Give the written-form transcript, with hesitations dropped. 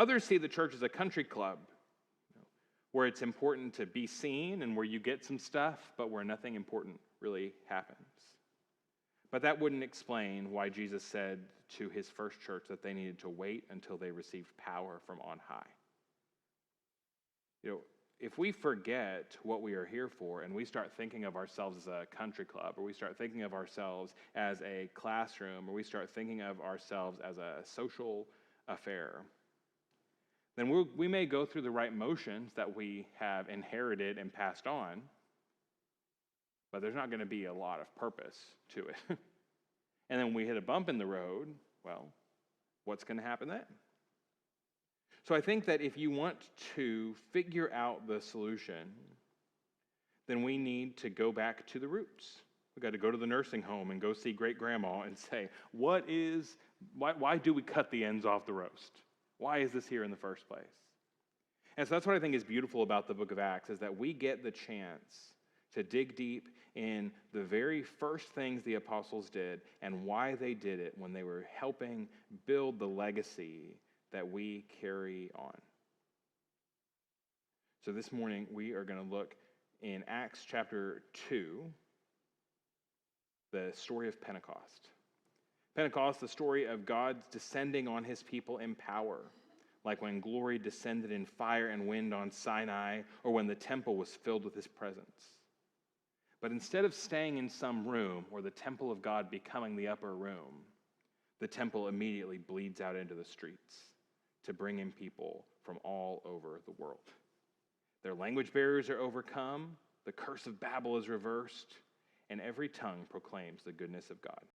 Others see the church as a country club, where it's important to be seen and where you get some stuff, but where nothing important really happens. But that wouldn't explain why Jesus said to his first church that they needed to wait until they received power from on high. If we forget what we are here for and we start thinking of ourselves as a country club, or we start thinking of ourselves as a classroom, or we start thinking of ourselves as a social affair, then we may go through the right motions that we have inherited and passed on, but there's not going to be a lot of purpose to it. And then we hit a bump in the road, well, what's going to happen then? So I think that if you want to figure out the solution, then we need to go back to the roots. We've got to go to the nursing home and go see great-grandma and say, why do we cut the ends off the roast? Why is this here in the first place? And so that's what I think is beautiful about the book of Acts, is that we get the chance to dig deep in the very first things the apostles did and why they did it when they were helping build the legacy that we carry on. So this morning we are going to look in Acts chapter 2, the story of Pentecost. Pentecost, the story of God descending on his people in power, like when glory descended in fire and wind on Sinai, or when the temple was filled with his presence. But instead of staying in some room, or the temple of God becoming the upper room, the temple immediately bleeds out into the streets to bring in people from all over the world. Their language barriers are overcome, the curse of Babel is reversed, and every tongue proclaims the goodness of God.